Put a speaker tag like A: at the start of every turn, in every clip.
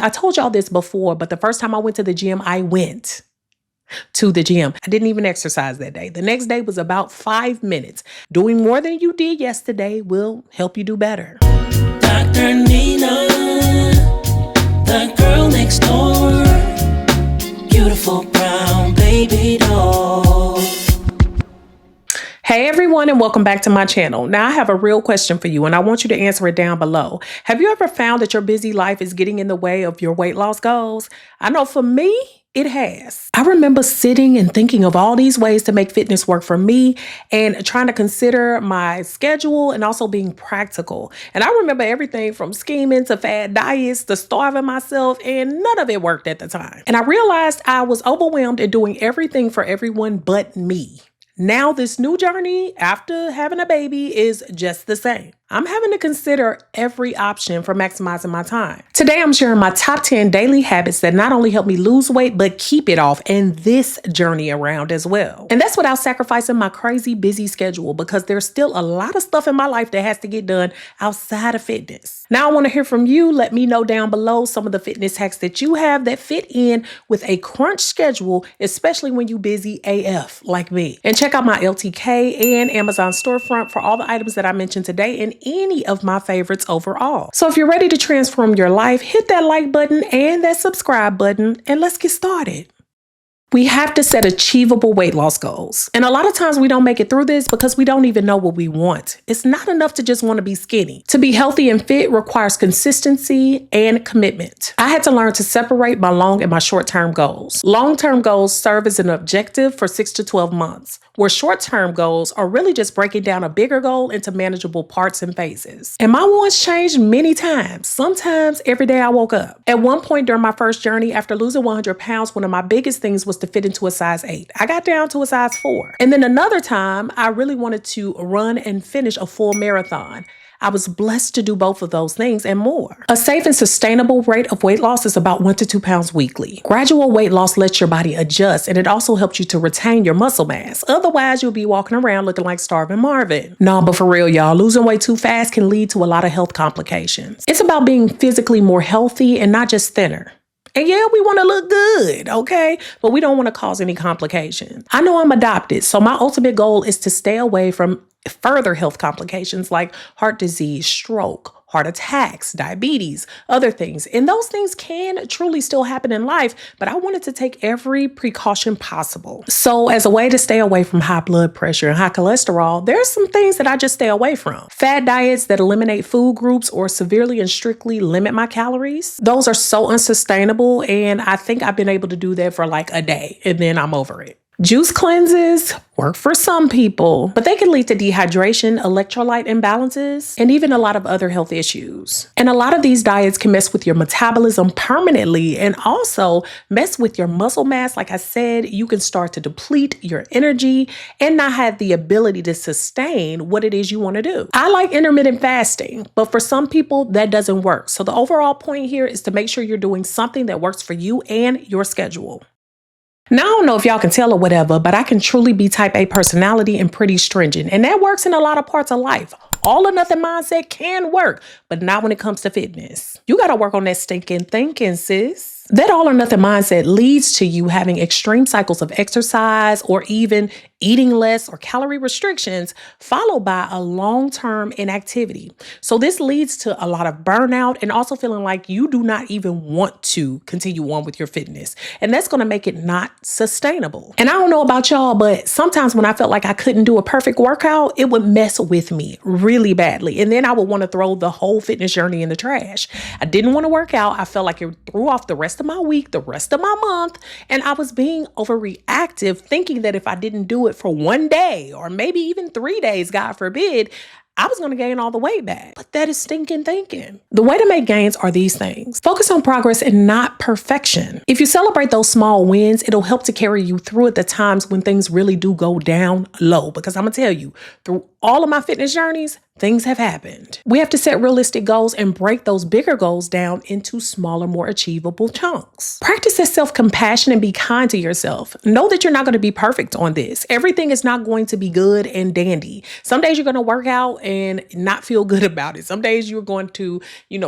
A: I told y'all this before, but the first time I went to the gym, I went to the gym. I didn't even exercise that day. The next day was about 5 minutes. Doing more than you did yesterday will help you do better.
B: Dr. Nina, the girl next door, beautiful brown baby doll.
A: Hey everyone, and welcome back to my channel. Now I have a real question for you and I want you to answer it down below. Have you ever found that your busy life is getting in the way of your weight loss goals? I know for me, it has. I remember sitting and thinking of all these ways to make fitness work for me and trying to consider my schedule and also being practical. And I remember everything from scheming to fad diets to starving myself, and none of it worked at the time. And I realized I was overwhelmed and doing everything for everyone but me. Now this new journey after having a baby is just the same. I'm having to consider every option for maximizing my time. Today, I'm sharing my top 10 daily habits that not only help me lose weight, but keep it off and this journey around as well. And that's without sacrificing my crazy busy schedule, because there's still a lot of stuff in my life that has to get done outside of fitness. Now, I want to hear from you. Let me know down below some of the fitness hacks that you have that fit in with a crunch schedule, especially when you busy AF like me. And check out my LTK and Amazon storefront for all the items that I mentioned today and any of my favorites overall. So if you're ready to transform your life, hit that like button and that subscribe button, and let's get started. We have to set achievable weight loss goals. And a lot of times we don't make it through this because we don't even know what we want. It's not enough to just want to be skinny. To be healthy and fit requires consistency and commitment. I had to learn to separate my long and my short-term goals. Long-term goals serve as an objective for 6 to 12 months, where short-term goals are really just breaking down a bigger goal into manageable parts and phases. And my wants changed many times, sometimes every day I woke up. At one point during my first journey, after losing 100 pounds, one of my biggest things was to fit into a size 8. I got down to a size 4. And then another time, I really wanted to run and finish a full marathon. I was blessed to do both of those things and more. A safe and sustainable rate of weight loss is about 1 to 2 pounds weekly. Gradual weight loss lets your body adjust, and it also helps you to retain your muscle mass. Otherwise, you'll be walking around looking like starving Marvin. No, but for real, y'all, losing weight too fast can lead to a lot of health complications. It's about being physically more healthy and not just thinner. And yeah, we want to look good, okay? But we don't want to cause any complications. I know I'm adopted, so my ultimate goal is to stay away from further health complications like heart disease, stroke, heart attacks, diabetes, other things. And those things can truly still happen in life, but I wanted to take every precaution possible. So as a way to stay away from high blood pressure and high cholesterol, there's some things that I just stay away from. Fad diets that eliminate food groups or severely and strictly limit my calories. Those are so unsustainable, and I think I've been able to do that for like a day, and then I'm over it. Juice cleanses work for some people, but they can lead to dehydration, electrolyte imbalances, and even a lot of other health issues. And a lot of these diets can mess with your metabolism permanently and also mess with your muscle mass. Like I said, you can start to deplete your energy and not have the ability to sustain what it is you want to do. I like intermittent fasting, but for some people that doesn't work. So the overall point here is to make sure you're doing something that works for you and your schedule. Now, I don't know if y'all can tell or whatever, but I can truly be type A personality and pretty stringent. And that works in a lot of parts of life. All or nothing mindset can work, but not when it comes to fitness. You got to work on that stinking thinking, sis. That all or nothing mindset leads to you having extreme cycles of exercise or even eating less or calorie restrictions, followed by a long-term inactivity. So this leads to a lot of burnout and also feeling like you do not even want to continue on with your fitness. And that's going to make it not sustainable. And I don't know about y'all, but sometimes when I felt like I couldn't do a perfect workout, it would mess with me really badly. And then I would want to throw the whole fitness journey in the trash. I didn't want to work out. I felt like it threw off the rest of my week, the rest of my month, and I was being overreactive, thinking that if I didn't do it for one day or maybe even 3 days, God forbid, I was going to gain all the weight back. But that is stinking thinking. The way to make gains are these things. Focus on progress and not perfection. If you celebrate those small wins, it'll help to carry you through at the times when things really do go down low. Because I'm going to tell you, through all of my fitness journeys, things have happened. We have to set realistic goals and break those bigger goals down into smaller, more achievable chunks. Practice that self-compassion and be kind to yourself. Know that you're not going to be perfect on this. Everything is not going to be good and dandy. Some days you're going to work out and not feel good about it. Some days you're going to,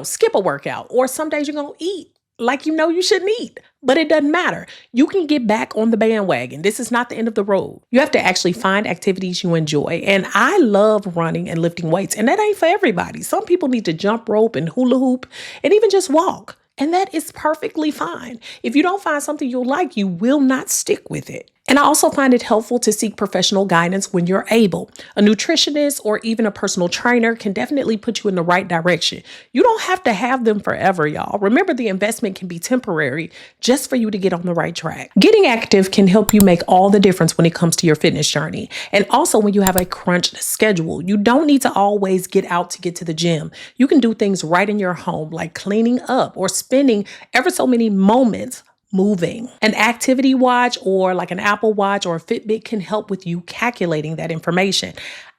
A: skip a workout, or some days you're going to eat like you shouldn't eat. But it doesn't matter. You can get back on the bandwagon. This is not the end of the road. You have to actually find activities you enjoy. And I love running and lifting weights, and that ain't for everybody. Some people need to jump rope and hula hoop and even just walk. And that is perfectly fine. If you don't find something you like, you will not stick with it. And I also find it helpful to seek professional guidance when you're able. A nutritionist or even a personal trainer can definitely put you in the right direction. You don't have to have them forever, y'all. Remember, the investment can be temporary just for you to get on the right track. Getting active can help you make all the difference when it comes to your fitness journey. And also when you have a crunched schedule, you don't need to always get out to get to the gym. You can do things right in your home, like cleaning up or spending ever so many moments moving. An activity watch or like an Apple Watch or a Fitbit can help with you calculating that information.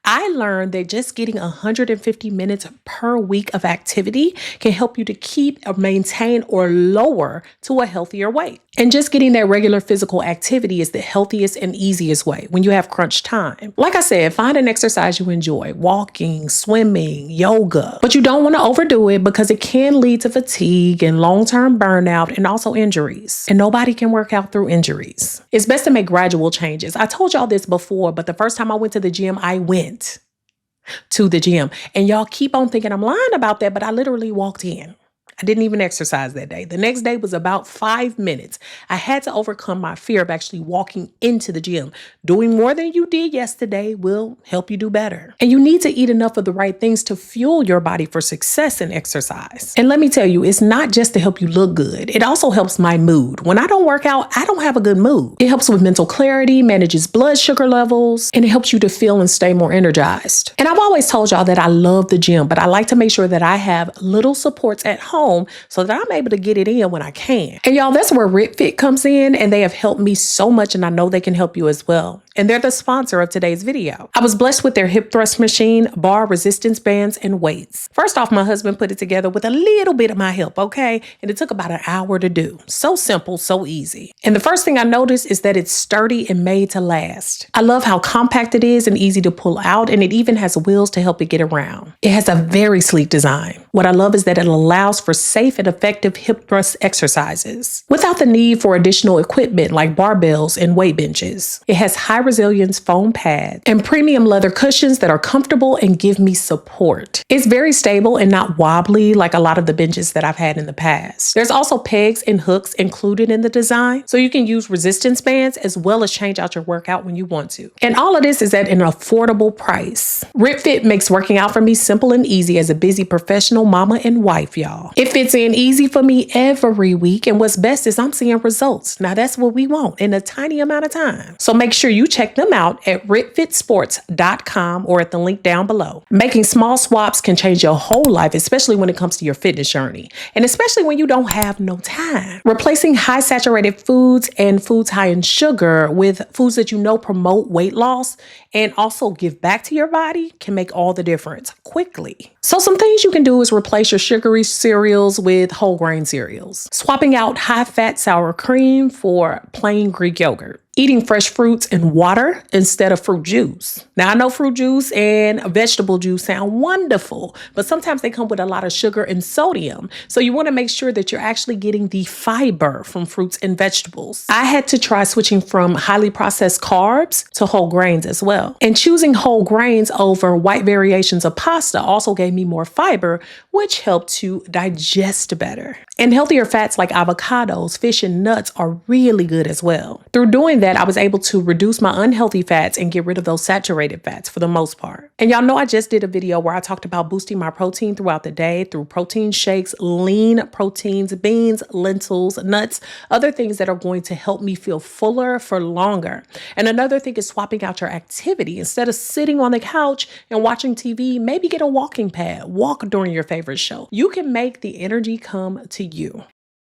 A: I learned that just getting 150 minutes per week of activity can help you to keep or maintain or lower to a healthier weight. And just getting that regular physical activity is the healthiest and easiest way when you have crunch time. Like I said, find an exercise you enjoy, walking, swimming, yoga, but you don't want to overdo it because it can lead to fatigue and long-term burnout and also injuries. And nobody can work out through injuries. It's best to make gradual changes. I told y'all this before, but the first time I went to the gym, I went to the gym. And y'all keep on thinking I'm lying about that, but I literally walked in. I didn't even exercise that day. The next day was about 5 minutes. I had to overcome my fear of actually walking into the gym. Doing more than you did yesterday will help you do better. And you need to eat enough of the right things to fuel your body for success in exercise. And let me tell you, it's not just to help you look good. It also helps my mood. When I don't work out, I don't have a good mood. It helps with mental clarity, manages blood sugar levels, and it helps you to feel and stay more energized. And I've always told y'all that I love the gym, but I like to make sure that I have little supports at home so that I'm able to get it in when I can. And y'all, that's where RipFit comes in, and they have helped me so much, and I know they can help you as well. And they're the sponsor of today's video. I was blessed with their hip thrust machine, bar resistance bands, and weights. First off, my husband put it together with a little bit of my help, okay? And it took about an hour to do. So simple, so easy. And the first thing I noticed is that it's sturdy and made to last. I love how compact it is and easy to pull out, and it even has wheels to help it get around. It has a very sleek design. What I love is that it allows for safe and effective hip thrust exercises without the need for additional equipment like barbells and weight benches. It has high resilience foam pads and premium leather cushions that are comfortable and give me support. It's very stable and not wobbly like a lot of the benches that I've had in the past. There's also pegs and hooks included in the design, so you can use resistance bands as well as change out your workout when you want to. And all of this is at an affordable price. RipFit makes working out for me simple and easy as a busy professional mama and wife, y'all. It fits in easy for me every week, and what's best is I'm seeing results. Now that's what we want in a tiny amount of time. So make sure you check them out at ripfitsports.com or at the link down below. Making small swaps can change your whole life, especially when it comes to your fitness journey, and especially when you don't have no time. Replacing high saturated foods and foods high in sugar with foods that you know promote weight loss and also give back to your body can make all the difference quickly. So some things you can do is replace your sugary cereals with whole grain cereals. Swapping out high fat sour cream for plain Greek yogurt. Eating fresh fruits and water instead of fruit juice. Now, I know fruit juice and vegetable juice sound wonderful, but sometimes they come with a lot of sugar and sodium. So you want to make sure that you're actually getting the fiber from fruits and vegetables. I had to try switching from highly processed carbs to whole grains as well. And choosing whole grains over white variations of pasta also gave me more fiber, which helped to digest better. And healthier fats like avocados, fish, and nuts are really good as well. Through doing that, I was able to reduce my unhealthy fats and get rid of those saturated fats for the most part. And y'all know I just did a video where I talked about boosting my protein throughout the day through protein shakes, lean proteins, beans, lentils, nuts, other things that are going to help me feel fuller for longer. And another thing is swapping out your activity. Instead of sitting on the couch and watching TV, maybe get a walking pad, walk during your favorite show. You can make the energy come to you.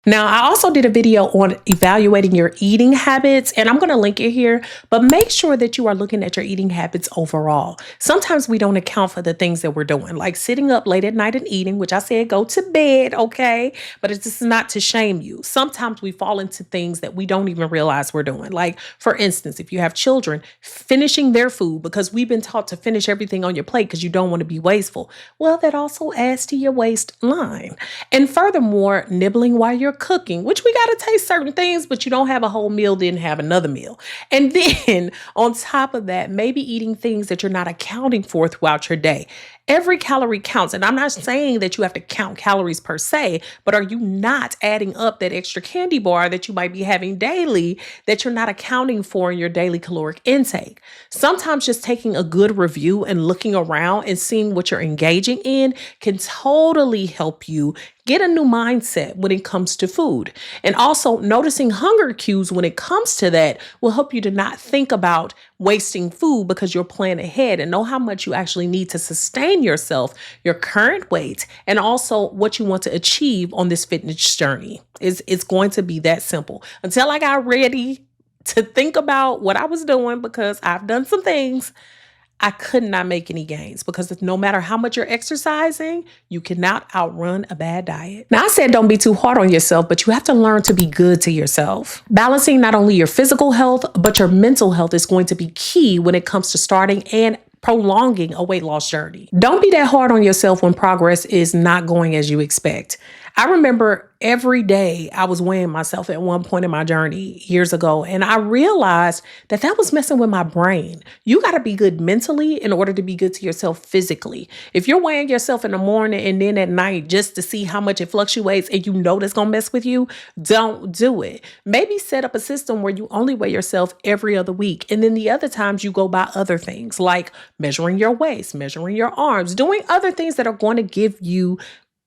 A: Now, I also did a video on evaluating your eating habits, and I'm going to link it here, but make sure that you are looking at your eating habits overall. Sometimes we don't account for the things that we're doing, like sitting up late at night and eating, which I said go to bed, okay? But it's just not to shame you. Sometimes we fall into things that we don't even realize we're doing. Like, for instance, if you have children, finishing their food because we've been taught to finish everything on your plate because you don't want to be wasteful. Well, that also adds to your waistline. And furthermore, nibbling while you're cooking, which we got to taste certain things, but you don't have a whole meal, then have another meal. And then on top of that, maybe eating things that you're not accounting for throughout your day. Every calorie counts. And I'm not saying that you have to count calories per se, but are you not adding up that extra candy bar that you might be having daily that you're not accounting for in your daily caloric intake? Sometimes just taking a good review and looking around and seeing what you're engaging in can totally help you get a new mindset when it comes to food. And also noticing hunger cues when it comes to that will help you to not think about wasting food because you're planning ahead and know how much you actually need to sustain yourself, your current weight, and also what you want to achieve on this fitness journey. It's going to be that simple. Until I got ready to think about what I was doing, because I've done some things, I could not make any gains, because no matter how much you're exercising, you cannot outrun a bad diet. Now, I said don't be too hard on yourself, but you have to learn to be good to yourself. Balancing not only your physical health, but your mental health is going to be key when it comes to starting and prolonging a weight loss journey. Don't be that hard on yourself when progress is not going as you expect. I remember every day I was weighing myself at one point in my journey years ago, and I realized that that was messing with my brain. You got to be good mentally in order to be good to yourself physically. If you're weighing yourself in the morning and then at night just to see how much it fluctuates and you know that's going to mess with you, don't do it. Maybe set up a system where you only weigh yourself every other week, and then the other times you go by other things like measuring your waist, measuring your arms, doing other things that are going to give you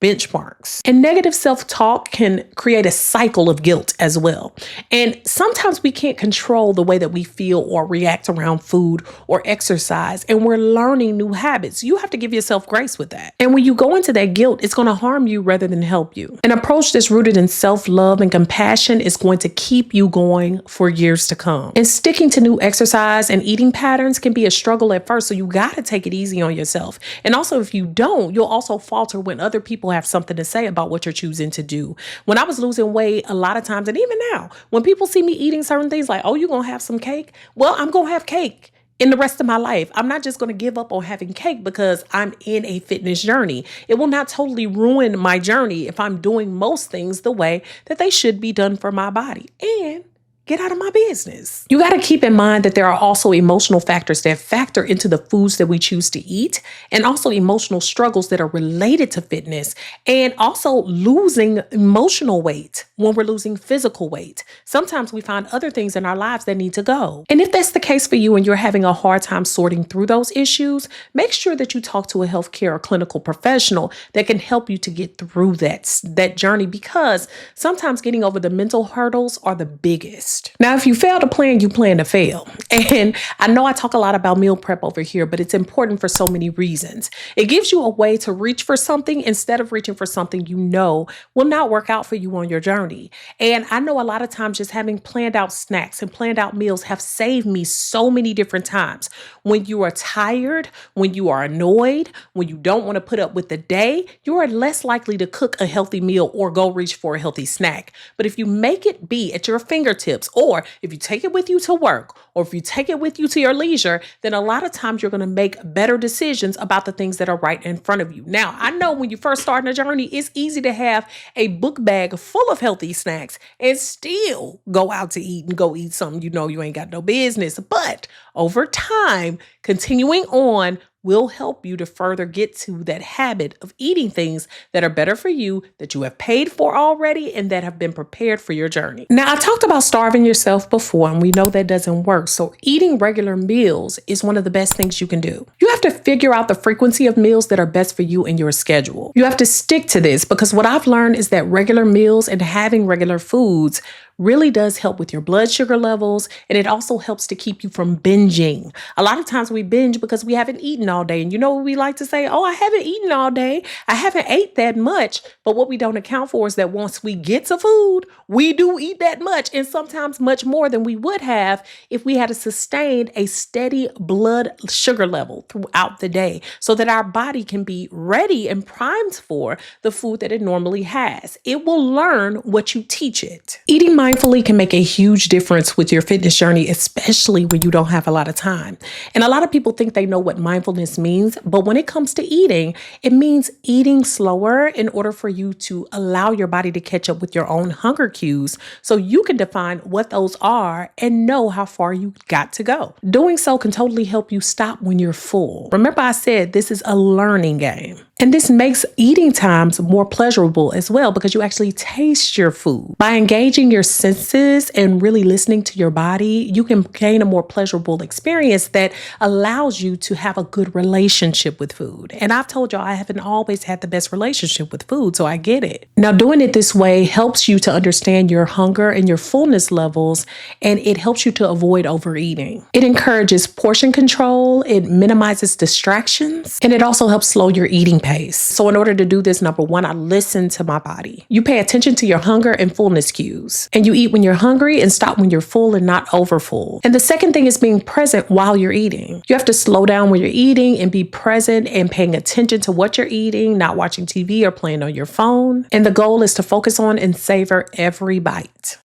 A: benchmarks. And negative self-talk can create a cycle of guilt as well. And sometimes we can't control the way that we feel or react around food or exercise, and we're learning new habits. You have to give yourself grace with that. And when you go into that guilt, it's going to harm you rather than help you. An approach that's rooted in self-love and compassion is going to keep you going for years to come. And sticking to new exercise and eating patterns can be a struggle at first, so you got to take it easy on yourself. And also, if you don't, you'll also falter when other people have something to say about what you're choosing to do. When I was losing weight, a lot of times, and even now, when people see me eating certain things like, oh, you're going to have some cake? Well, I'm going to have cake in the rest of my life. I'm not just going to give up on having cake because I'm in a fitness journey. It will not totally ruin my journey if I'm doing most things the way that they should be done for my body. And get out of my business. You got to keep in mind that there are also emotional factors that factor into the foods that we choose to eat, and also emotional struggles that are related to fitness, and also losing emotional weight when we're losing physical weight. Sometimes we find other things in our lives that need to go. And if that's the case for you and you're having a hard time sorting through those issues, make sure that you talk to a healthcare or clinical professional that can help you to get through that journey, because sometimes getting over the mental hurdles are the biggest. Now, if you fail to plan, you plan to fail. And I know I talk a lot about meal prep over here, but it's important for so many reasons. It gives you a way to reach for something instead of reaching for something you know will not work out for you on your journey. And I know a lot of times just having planned out snacks and planned out meals have saved me so many different times. When you are tired, when you are annoyed, when you don't want to put up with the day, you are less likely to cook a healthy meal or go reach for a healthy snack. But if you make it be at your fingertips, or if you take it with you to work, or if you take it with you to your leisure, then a lot of times you're going to make better decisions about the things that are right in front of you. Now, I know when you first start a journey, it's easy to have a book bag full of healthy snacks and still go out to eat and go eat something you know you ain't got no business. But over time, continuing on will help you to further get to that habit of eating things that are better for you, that you have paid for already, and that have been prepared for your journey. Now, I talked about starving yourself before, and we know that doesn't work. So eating regular meals is one of the best things you can do. You have to figure out the frequency of meals that are best for you in your schedule. You have to stick to this, because what I've learned is that regular meals and having regular foods really does help with your blood sugar levels, and it also helps to keep you from binging. A lot of times we binge because we haven't eaten all day, and you know what we like to say? Oh, I haven't eaten all day. I haven't ate that much. But what we don't account for is that once we get to food, we do eat that much, and sometimes much more than we would have if we had sustained a steady blood sugar level throughout the day, so that our body can be ready and primed for the food that it normally has. It will learn what you teach it. Eating mindfully mindfully can make a huge difference with your fitness journey, especially when you don't have a lot of time. And a lot of people think they know what mindfulness means, but when it comes to eating, it means eating slower in order for you to allow your body to catch up with your own hunger cues so you can define what those are and know how far you got to go. Doing so can totally help you stop when you're full. Remember, I said this is a learning game. And this makes eating times more pleasurable as well because you actually taste your food. By engaging your senses and really listening to your body, you can gain a more pleasurable experience that allows you to have a good relationship with food. And I've told y'all I haven't always had the best relationship with food, so I get it. Now, doing it this way helps you to understand your hunger and your fullness levels, and it helps you to avoid overeating. It encourages portion control, it minimizes distractions, and it also helps slow your eating pace. So in order to do this, number one, I listen to my body. You pay attention to your hunger and fullness cues, and you eat when you're hungry and stop when you're full and not overfull. And the second thing is being present while you're eating. You have to slow down when you're eating and be present and paying attention to what you're eating, not watching TV or playing on your phone. And the goal is to focus on and savor every bite.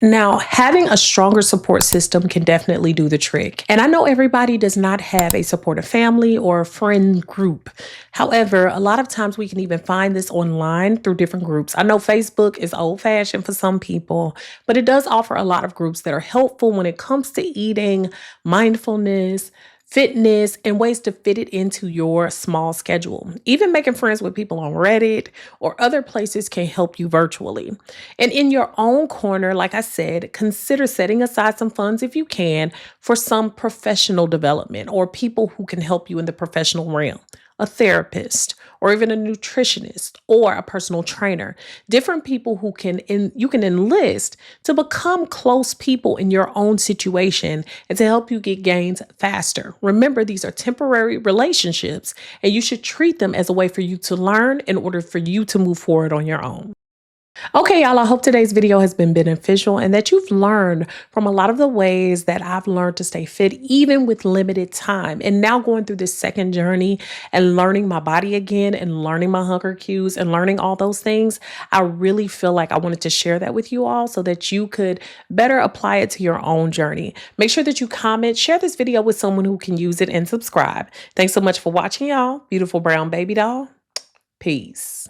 A: Now, having a stronger support system can definitely do the trick. And I know everybody does not have a supportive family or a friend group. However, a lot of times we can even find this online through different groups. I know Facebook is old-fashioned for some people, but it does offer a lot of groups that are helpful when it comes to eating, mindfulness, fitness, and ways to fit it into your small schedule. Even making friends with people on Reddit or other places can help you virtually. And in your own corner, like I said, consider setting aside some funds if you can for some professional development or people who can help you in the professional realm. A therapist, or even a nutritionist, or a personal trainer. Different people who you can enlist to become close people in your own situation and to help you get gains faster. Remember, these are temporary relationships, and you should treat them as a way for you to learn in order for you to move forward on your own. Okay, y'all, I hope today's video has been beneficial and that you've learned from a lot of the ways that I've learned to stay fit, even with limited time. And now going through this second journey and learning my body again and learning my hunger cues and learning all those things, I really feel like I wanted to share that with you all so that you could better apply it to your own journey. Make sure that you comment, share this video with someone who can use it, and subscribe. Thanks so much for watching, y'all. Beautiful brown baby doll. Peace.